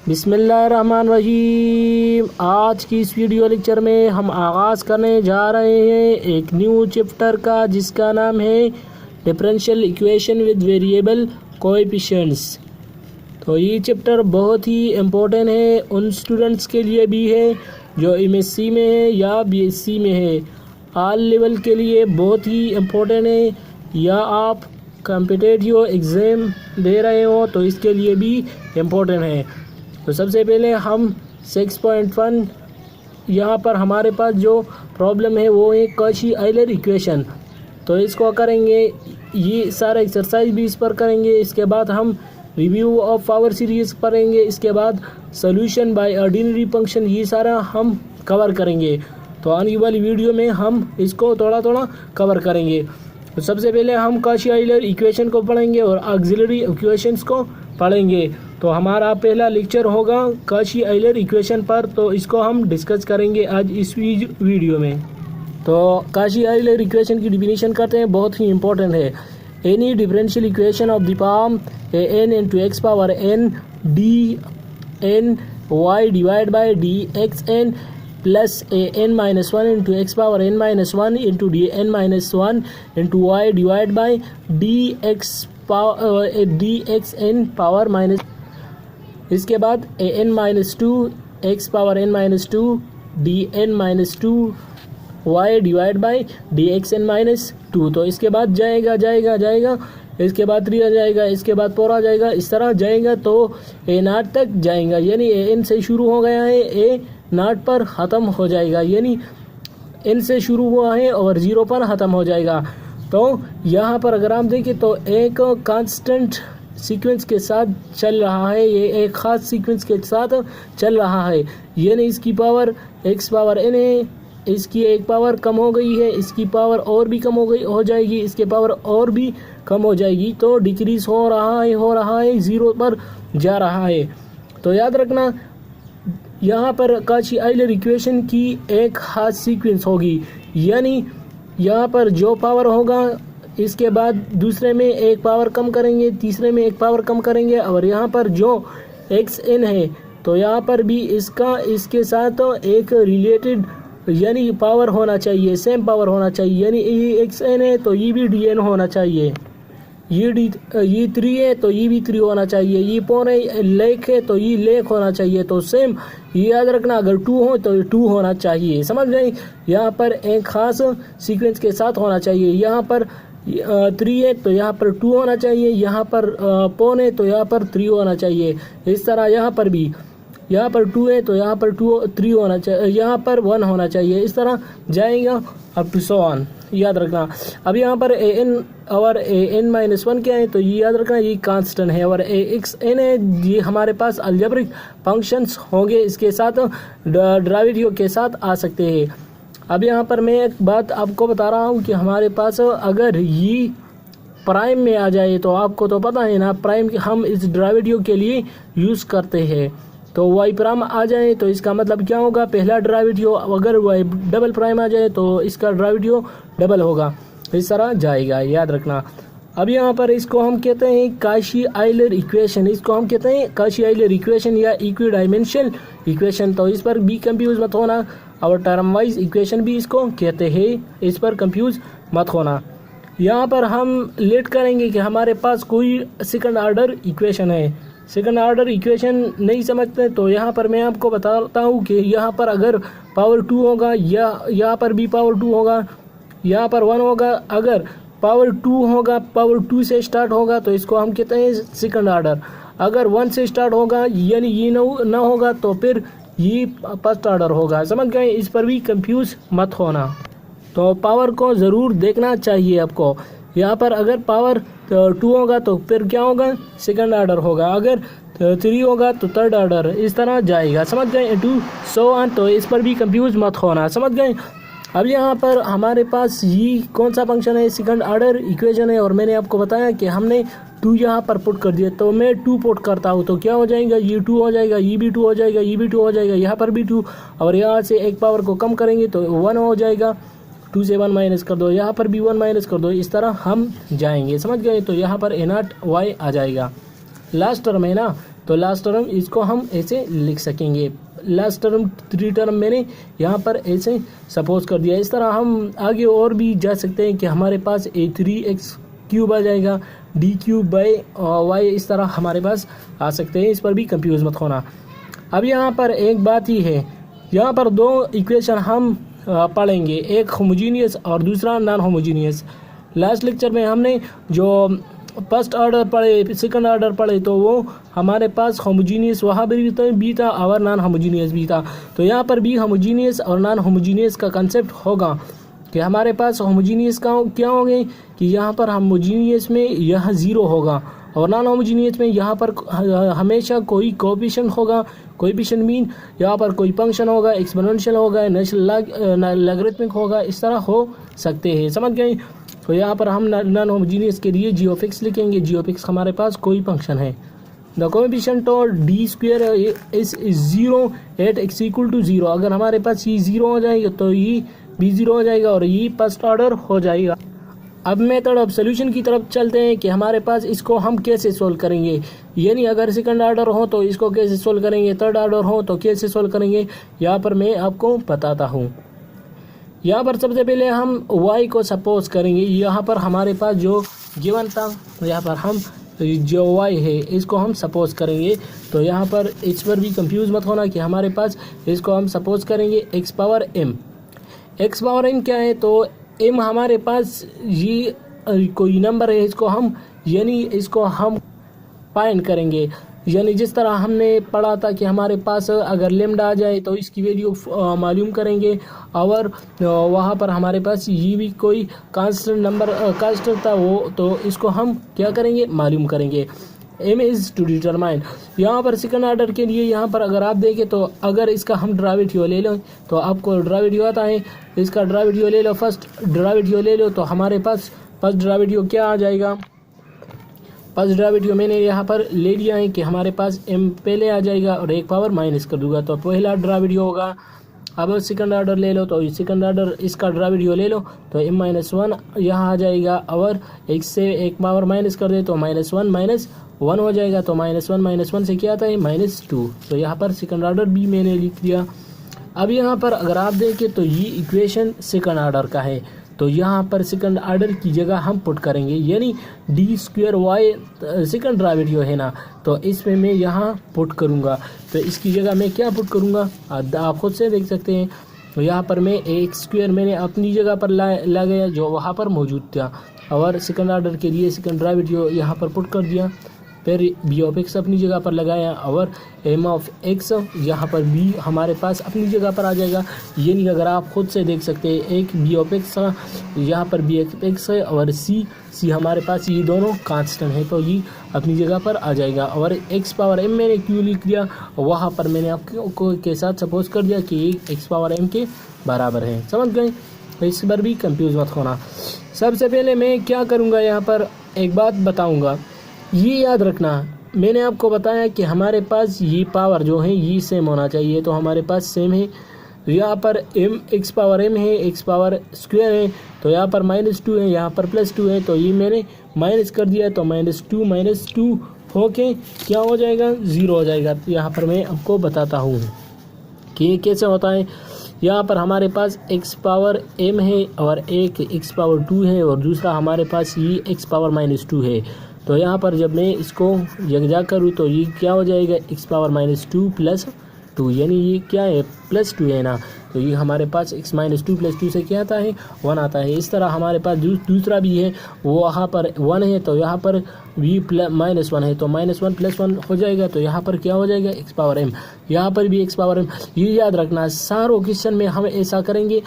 बिस्मिल्लाहिर्रहमानिर्रहीम। आज की इस वीडियो लेक्चर में हम आगाज़ करने जा रहे हैं एक न्यू चैप्टर का, जिसका नाम है differential equation with variable coefficients. तो ये चैप्टर बहुत ही इम्पोर्टेंट है, उन स्टूडेंट्स के लिए भी है जो एमएससी में है या बीएससी में है। ऑल लेवल के लिए बहुत ही इम्पोर्टेंट है, या आप कॉम्पिटिटिव एग्ज़ाम दे रहे हो तो इसके लिए भी इम्पोर्टेंट है। तो सबसे पहले हम 6.1 यहाँ पर हमारे पास जो प्रॉब्लम है वो है कॉची आइलर इक्वेशन। तो इसको करेंगे, ये सारा एक्सरसाइज भी इस पर करेंगे। इसके बाद हम रिव्यू ऑफ पावर सीरीज़ करेंगे। इसके बाद सॉल्यूशन बाय ऑर्डिनरी फंक्शन, ये सारा हम कवर करेंगे। तो आने वाली वीडियो में हम इसको थोड़ा थोड़ा कवर करेंगे। तो सबसे पहले हम कॉची आइलर इक्वेशन को पढ़ेंगे और ऑक्सिलरी इक्वेशंस को पढ़ेंगे। तो हमारा पहला लेक्चर होगा कॉची आइलर इक्वेशन पर, तो इसको हम डिस्कस करेंगे आज इस वीडियो में। तो कॉची आइलर इक्वेशन की डिफिनीशन करते हैं, बहुत ही इंपॉर्टेंट है। Any differential equation of the form an into x power n dn y divide by dxn plus an minus 1 into x power n minus 1 into dn minus 1 into y divide by dxn power minus, इसके बाद an minus 2 x power n minus 2 dn minus 2 y divide by dxn minus 2। तो इसके बाद जाएगा, इसके बाद 3 आ जाएगा, इसके बाद 4 आ जाएगा, इस तरह जाएगा तो a0 तक जाएगा। यानी an से शुरू हो गया है, a0 पर ख़त्म हो जाएगा, यानी n से शुरू हुआ है और 0 पर ख़त्म हो जाएगा। तो यहाँ पर अगर हम देखें तो एक कांस्टेंट सीक्वेंस के साथ चल रहा है, ये एक ख़ास सीक्वेंस के साथ चल रहा है। यानी इसकी पावर x पावर n है, इसकी एक पावर कम हो गई है, इसकी पावर और भी कम हो जाएगी, इसके पावर और भी कम हो जाएगी। तो डिक्रीज हो रहा है 0 पर जा रहा है। तो याद रखना, यहाँ पर कॉची आइलर इक्वेशन की एक खास सीक्वेंस होगी, यानी यहाँ पर जो पावर होगा इसके बाद दूसरे में एक पावर कम करेंगे, तीसरे में एक पावर कम करेंगे, और यहाँ पर जो xn है तो यहाँ पर भी इसके साथ एक रिलेटेड यानी पावर होना चाहिए, सेम पावर होना चाहिए। यानी ये xn है तो ये भी dn होना चाहिए, ये 3 है तो ये भी 3 होना चाहिए, ये 4 है, लेक है तो ये लेक होना चाहिए। तो सेम ये याद रखना, अगर 2 हो तो 2 होना चाहिए, समझ गए। यहाँ पर एक ख़ास सीक्वेंस के साथ होना चाहिए। यहाँ पर 3 है तो यहाँ पर 2 होना चाहिए, यहाँ पर 4 है तो यहाँ पर 3 होना चाहिए। इस तरह यहाँ पर भी, यहाँ पर 2 है तो यहाँ पर 3 होना चाहिए, यहाँ पर 1 होना चाहिए, इस तरह जाएगा अप टू सो ऑन, याद रखना। अब यहाँ पर an और an माइनस 1 क्या है, तो ये याद रखना, ये कांस्टेंट है, और xn है, ये हमारे पास अलजेब्रिक फंक्शंस होंगे, इसके साथ डेरिवेटिव के साथ आ सकते हैं। अब यहाँ पर मैं एक बात आपको बता रहा हूँ कि हमारे पास अगर ये प्राइम में आ जाए तो आपको तो पता है ना, प्राइम हम इस डेरिवेटिव के लिए यूज़ करते हैं। तो वाई प्राइम आ जाए तो इसका मतलब क्या होगा, पहला डेरिवेटिव, अगर वाई डबल प्राइम आ जाए तो इसका डेरिवेटिव डबल होगा, इस तरह जाएगा, याद रखना। अब यहाँ पर इसको हम कहते हैं कॉची आइलर इक्वेशन, इसको हम कहते हैं कॉची आइलर इक्वेशन या इक्वी डायमेंशनल इक्वेशन। तो इस पर भी कंफ्यूज मत होना, और टर्म वाइज इक्वेशन भी इसको कहते हैं, इस पर कंफ्यूज मत होना। यहाँ पर हम लेट करेंगे कि हमारे पास कोई सेकंड ऑर्डर इक्वेशन है। सेकंड ऑर्डर इक्वेशन नहीं समझते तो यहाँ पर मैं आपको बताता हूँ कि यहाँ पर अगर पावर 2 होगा, या यहाँ पर भी पावर 2 होगा, यहाँ पर 1 होगा। अगर पावर 2 होगा, पावर 2 से स्टार्ट होगा तो इसको हम कहते हैं सेकंड ऑर्डर। अगर 1 से स्टार्ट होगा यानी ये ना होगा तो फिर ये फर्स्ट ऑर्डर होगा, समझ गए। इस पर भी कंफ्यूज मत होना। तो पावर को ज़रूर देखना चाहिए आपको। यहाँ पर अगर पावर 2 होगा तो फिर क्या होगा, सेकंड ऑर्डर होगा, अगर 3 होगा तो थर्ड ऑर्डर, इस तरह जाएगा, समझ गए, टू सो ऑन। तो इस पर भी कंफ्यूज मत होना, समझ गए। अब यहाँ पर हमारे पास ये कौन सा फंक्शन है, सेकंड ऑर्डर इक्वेशन है, और मैंने आपको बताया कि हमने 2 यहाँ पर पुट कर दिया। तो मैं 2 पुट करता हूँ तो क्या हो जाएगा, ये 2 हो जाएगा, ये भी 2 हो जाएगा, ये भी 2 हो जाएगा, यहाँ पर भी 2, और यहाँ से एक पावर को कम करेंगे तो 1 हो जाएगा, 2 से 1 माइनस कर दो, यहाँ पर भी 1 माइनस कर दो, इस तरह हम जाएंगे, समझ गए। तो यहाँ पर a0 y आ जाएगा। लास्ट टर्म है ना, तो लास्ट टर्म इसको हम ऐसे लिख सकेंगे। लास्ट टर्म 3 टर्म मैंने यहाँ पर ऐसे सपोज कर दिया। इस तरह हम आगे और भी जा सकते हैं कि हमारे पास a3x³ आ जाएगा d³/y, इस तरह हमारे पास आ सकते हैं। इस पर भी कंफ्यूज मत होना। अब यहाँ पर एक बात ही है, यहाँ पर 2 इक्वेशन हम पढ़ेंगे, एक होमोजीनियस और दूसरा नॉन होमोजीनियस। लास्ट लेक्चर में हमने जो फर्स्ट ऑर्डर पढ़े, सेकंड ऑर्डर पढ़े, तो वो हमारे पास होमोजीनियस वहाँ भी था और नॉन होमोजीनियस भी था। तो यहाँ पर भी होमोजीनियस और नॉन होमोजीनियस का कंसेप्ट होगा कि हमारे पास होमोजीनियस का क्या होंगे कि यहाँ पर होमोजीनियस में यह 0 होगा और नॉन होमोजीनियस में यहाँ पर हमेशा कोई कोएफिशिएंट होगा। कोएफिशिएंट मीन यहाँ पर कोई फंक्शन होगा, एक्सपोनेंशियल होगा, लॉगरिथमिक होगा, इस तरह हो सकते हैं। समझ गए? तो यहाँ पर हम नॉन होमोजीनियस के लिए g(x) लिखेंगे। g(x) हमारे पास कोई फंक्शन है। The coefficient of d² is 0 at x = 0। अगर हमारे पास ये 0 हो जाएगा तो ये भी 0 हो जाएगा और ये फर्स्ट ऑर्डर हो जाएगा। अब मेथड ऑफ सोल्यूशन की तरफ चलते हैं कि हमारे पास इसको हम कैसे सोल्व करेंगे। यानी अगर सेकंड ऑर्डर हो तो इसको कैसे सोल्व करेंगे, थर्ड ऑर्डर हो तो कैसे सोल्व करेंगे, यहाँ पर मैं आपको बताता हूँ। यहाँ पर सबसे पहले हम y को सपोज करेंगे। यहाँ पर हमारे पास जो गिवन था, यहाँ पर हम जो y है इसको हम सपोज करेंगे। तो यहाँ पर इस पर भी कंफ्यूज मत होना कि हमारे पास इसको हम सपोज करेंगे x⁻m। x⁻m क्या है? तो m हमारे पास ये कोई नंबर है, इसको हम फाइंड करेंगे। यानी जिस तरह हमने पढ़ा था कि हमारे पास अगर लेमडा आ जाए तो इसकी वैल्यू मालूम करेंगे और वहाँ पर हमारे पास ये भी कोई कांस्टेंट था वो, तो इसको हम क्या करेंगे, मालूम करेंगे। M is to determine. यहाँ पर सेकंड ऑर्डर के लिए यहाँ पर अगर आप देखें तो अगर इसका हम डेरिवेटिव ले लो तो आपको डेरिवेटिव आता है, इसका डेरिवेटिव ले लो, फर्स्ट डेरिवेटिव ले लो तो हमारे पास फर्स्ट डेरिवेटिव क्या आ जाएगा। फर्स्ट डेरिवेटिव मैंने यहाँ पर ले लिया है कि हमारे पास m पहले आ जाएगा और एक पावर माइनस कर दूंगा तो पहला डेरिवेटिव होगा। अब सेकंड ऑर्डर ले लो तो सेकंड ऑर्डर इसका डेरिवेटिव ले लो तो m-1 यहाँ आ जाएगा और एक से एक पावर माइनस कर दे तो -1 हो जाएगा। तो -1 से क्या आता है, -2। तो यहाँ पर सेकंड ऑर्डर भी मैंने लिख दिया। अब यहाँ पर अगर आप देखें तो ये इक्वेशन सेकंड ऑर्डर का है, तो यहाँ पर सेकंड ऑर्डर की जगह हम पुट करेंगे, यानी d² सेकंड डेरिवेटिव है ना, तो इसमें मैं यहाँ पुट करूँगा। तो इसकी जगह मैं क्या पुट करूँगा आप खुद से देख सकते हैं। तो यहाँ पर मैं x² मैंने अपनी जगह पर ला गया जो वहाँ पर मौजूद था और सेकंड ऑर्डर के लिए सेकंड डेरिवेटिव यहाँ पर पुट कर दिया। फिर b(x) अपनी जगह पर लगाया और m(x) यहाँ पर b हमारे पास अपनी जगह पर आ जाएगा। यानी अगर आप खुद से देख सकते हैं, एक b(x) यहाँ पर b(x) है और c हमारे पास ये दोनों कांस्टेंट है, तो ये अपनी जगह पर आ जाएगा। और x⁻m मैंने क्यों लिख दिया, वहाँ पर मैंने आपको के साथ सपोज कर दिया कि ये x⁻m के बराबर है। समझ गए? तो इस पर भी कंफ्यूज मत होना। सबसे पहले मैं क्या करूँगा, यहाँ पर एक बात बताऊँगा, ये याद रखना। मैंने आपको बताया कि हमारे पास ये पावर जो है ये सेम होना चाहिए, तो हमारे पास सेम है। यहाँ पर x⁻m है, x² है, तो यहाँ पर -2 है, यहाँ पर +2 है, तो ये मैंने माइनस कर दिया। तो -2 होके क्या हो जाएगा, 0 हो जाएगा। तो यहाँ पर मैं आपको बताता हूँ कि ये कैसे होता है। यहाँ पर हमारे पास x⁻m है और एक x⁻2 है और दूसरा हमारे पास ये x⁻−2 है। तो यहाँ पर जब मैं इसको यकजा करूँ तो ये क्या हो जाएगा, x⁻−2 + 2, यानी ये क्या है, +2 है ना। तो ये हमारे पास x-2 + 2 से क्या आता है, 1 आता है। इस तरह हमारे पास दूसरा भी है, वो वहाँ पर 1 है, तो यहाँ पर भी -1 है, तो -1 + 1 हो जाएगा। तो यहाँ पर क्या हो जाएगा, x⁻m। यहाँ पर भी x⁻m। ये याद रखना, सारों क्वेश्चन में हम ऐसा करेंगे,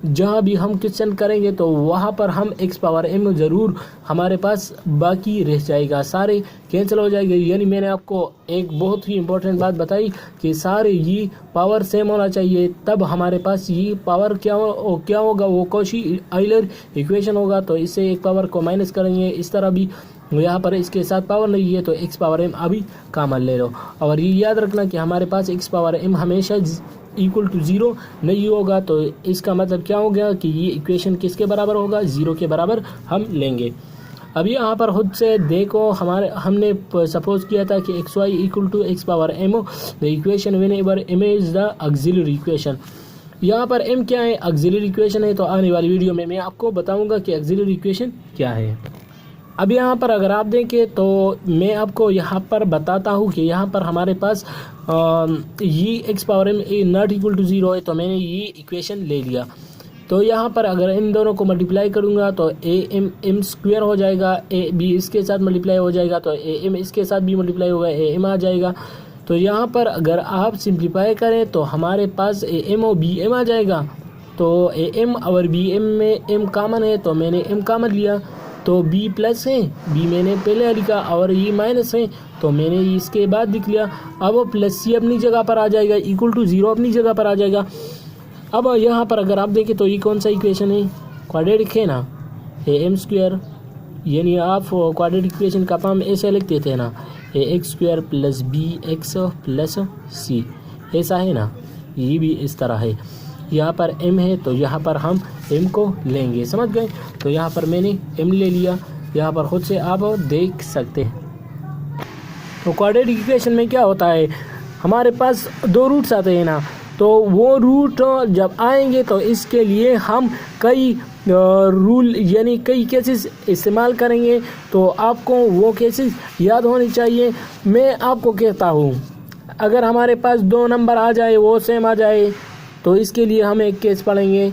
जहाँ भी हम क्वेश्चन करेंगे तो वहाँ पर हम x⁻m ज़रूर हमारे पास बाकी रह जाएगा, सारे कैंसिल हो जाएंगे। यानी मैंने आपको एक बहुत ही इंपॉर्टेंट बात बताई कि सारे ये पावर सेम होना चाहिए, तब हमारे पास ये पावर क्या होगा, वो कॉची आइलर इक्वेशन होगा। तो इससे एक पावर को माइनस करेंगे, इस तरह भी यहाँ पर इसके साथ पावर नहीं है तो x⁻m अभी कॉमन ले लो। और ये याद रखना कि हमारे पास x⁻m हमेशा = 0 नहीं होगा, तो इसका मतलब क्या हो गया कि ये इक्वेशन किसके बराबर होगा, 0 के बराबर हम लेंगे। अभी यहाँ पर खुद से देखो, हमने सपोज किया था कि x y equal to x power m the equation whenever m is the auxiliary equation. यहाँ पर m क्या है, ऑक्सिलरी इक्वेशन है। तो आने वाली वीडियो में मैं आपको बताऊंगा कि ऑक्सिलरी इक्वेशन क्या है। अब यहाँ पर अगर आप देखें तो मैं आपको यहाँ पर बताता हूँ कि यहाँ पर हमारे पास ये x power m not equal to 0 है, तो मैंने ये इक्वेशन ले लिया। तो यहाँ पर अगर इन दोनों को मल्टीप्लाई करूँगा तो ए एम एम स्क्वायर हो जाएगा, ए बी इसके साथ मल्टीप्लाई हो जाएगा तो ए एम इसके साथ भी मल्टीप्लाई होगा, ए एम आ जाएगा। तो यहाँ पर अगर आप सिंप्लीफाई करें तो हमारे पास ए एम और बी एम आ जाएगा। तो ए एम और बी एम में एम कॉमन है तो मैंने एम कॉमन लिया, तो बी प्लस है, बी मैंने पहले लिखा और ये माइनस है तो मैंने इसके बाद लिख लिया। अब प्लस सी अपनी जगह पर आ जाएगा, इक्वल टू 0 अपनी जगह पर आ जाएगा। अब यहाँ पर अगर आप देखें तो ये कौन सा इक्वेशन है, क्वाड्रेटिक है ना, ए एम स्क्वायर, यानी आप क्वाड्रेटिक इक्वेशन का फॉर्म ऐसे लिख देते हैं ना, a x square plus b x plus c, ऐसा है ना। ये भी इस तरह है, यहाँ पर m है तो यहाँ पर हम m को लेंगे, समझ गए। तो यहाँ पर मैंने m ले लिया, यहाँ पर खुद से आप देख सकते हैं। तो क्वाड्रेटिक इक्वेशन में क्या होता है, हमारे पास दो रूट्स आते हैं ना, तो वो रूट जब आएंगे तो इसके लिए हम कई रूल यानी कई केसेस इस्तेमाल करेंगे। तो आपको वो केसेस याद होने चाहिए। मैं आपको कहता हूँ अगर हमारे पास 2 नंबर आ जाए वो सेम आ जाए तो इसके लिए हम एक केस पढ़ेंगे।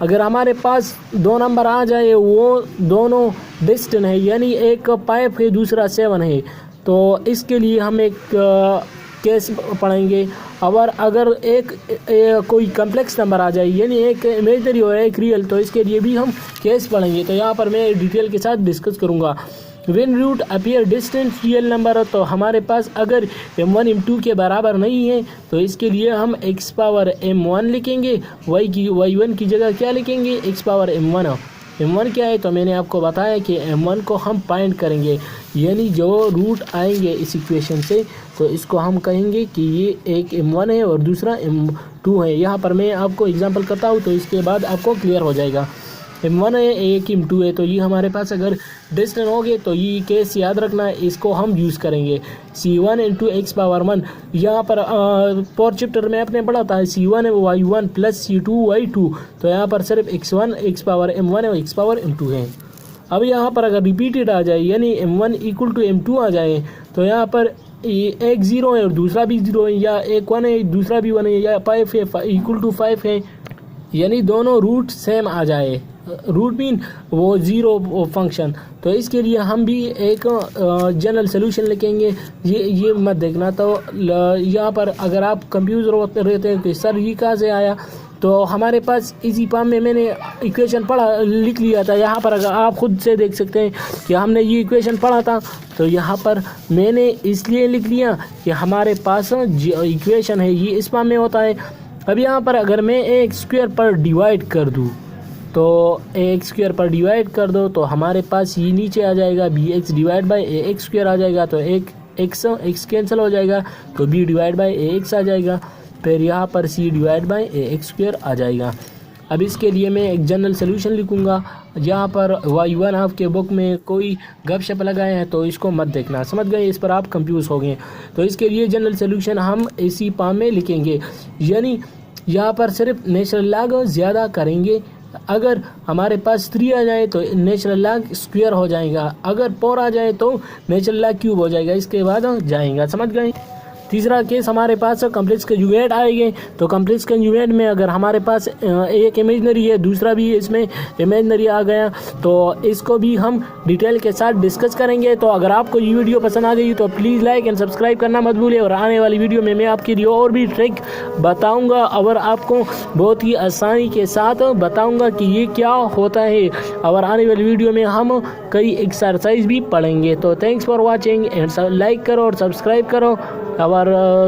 अगर हमारे पास 2 नंबर आ जाए वो दोनों डिस्टेंट है, यानी एक 5 है दूसरा 7 है, तो इसके लिए हम एक केस पढ़ेंगे। और अगर एक कोई कम्प्लेक्स नंबर आ जाए यानी एक इमेजनरी और एक रियल, तो इसके लिए भी हम केस पढ़ेंगे। तो यहाँ पर मैं डिटेल के साथ डिस्कस करूँगा। When root appear distant real number, तो हमारे पास अगर m1 m2 के बराबर नहीं है तो इसके लिए हम x पावर m1 लिखेंगे, y1 की जगह क्या लिखेंगे, x पावर m1। m1 क्या है तो मैंने आपको बताया कि m1 को हम फाइंड करेंगे, यानी जो रूट आएंगे इस इक्वेशन से तो इसको हम कहेंगे कि ये एक m1 है और दूसरा m2 है। यहाँ पर मैं आपको एग्जांपल करता हूँ तो इसके बाद आपको क्लियर हो जाएगा। m1 है एक m2 है, तो ये हमारे पास अगर डिस्टेंट हो गए तो ये केस याद रखना है, इसको हम यूज़ करेंगे। c1 इंटू एक्स पावर 1, यहाँ पर फोर्थ चैप्टर में आपने पढ़ा था c1 y1 plus c2 y2, तो यहाँ पर सिर्फ x1 एक्स पावर m1 और एक्स पावर m2 है। अब यहाँ पर अगर रिपीटेड आ जाए यानी m1 इक्वल टू m2 आ जाए तो यहाँ पर एक 0 है और दूसरा भी 0 है, या एक 1 है दूसरा भी 1 है, या 5 है इक्वल टू 5 है, यानी दोनों रूट सेम आ जाए, रूट मीन वो 0 फंक्शन। तो इसके लिए हम भी एक जनरल सोल्यूशन लिखेंगे। ये मत देखना। तो यहाँ पर अगर आप कंफ्यूज रहते हैं कि सर ये कहाँ से आया, तो हमारे पास इसी फॉर्म में मैंने इक्वेशन लिख लिया था। यहाँ पर अगर आप खुद से देख सकते हैं कि हमने ये इक्वेशन पढ़ा था, तो यहाँ पर मैंने इसलिए लिख लिया कि हमारे पास इक्वेशन है ये इस फॉर्म में होता है। अब यहाँ पर अगर मैं एक स्क्वायर पर डिवाइड कर दूँ तो एक्स स्क्वायर पर डिवाइड कर दो तो हमारे पास ये नीचे आ जाएगा b x divide by a x square आ जाएगा, तो एक एक्स कैंसिल हो जाएगा तो b divide by a x आ जाएगा, फिर यहाँ पर c divide by a x square आ जाएगा। अब इसके लिए मैं एक जनरल सोल्यूशन लिखूँगा। यहाँ पर y1 आपके बुक में कोई गपशप लगाए हैं तो इसको मत देखना, समझ गए, इस पर आप कंफ्यूज हो गए। तो इसके लिए जनरल सोल्यूशन हम इसी फॉर्म में लिखेंगे, यानी यहाँ पर सिर्फ नेचुरल लॉग ज़्यादा करेंगे। अगर हमारे पास 3 आ जाए तो नेचुरल लॉग स्क्वायर हो जाएगा, अगर 4 आ जाए तो नेचुरल लॉग क्यूब हो जाएगा, इसके बाद जाएगा, समझ गए। तीसरा केस हमारे पास कॉम्प्लेक्स कंजुगेट आएंगे। तो कॉम्प्लेक्स कंजुगेट में अगर हमारे पास एक इमेजनरी है दूसरा भी इसमें इमेजनरी आ गया तो इसको भी हम डिटेल के साथ डिस्कस करेंगे। तो अगर आपको ये वीडियो पसंद आ गई तो प्लीज़ लाइक एंड सब्सक्राइब करना मत भूलिए, और आने वाली वीडियो में मैं आपके लिए और भी ट्रिक बताऊँगा और आपको बहुत ही आसानी के साथ बताऊँगा कि ये क्या होता है, और आने वाली वीडियो में हम कई एक्सरसाइज भी पढ़ेंगे। तो thanks for watching and like करो और सब्सक्राइब करो और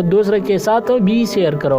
दूसरे के साथ भी शेयर करो।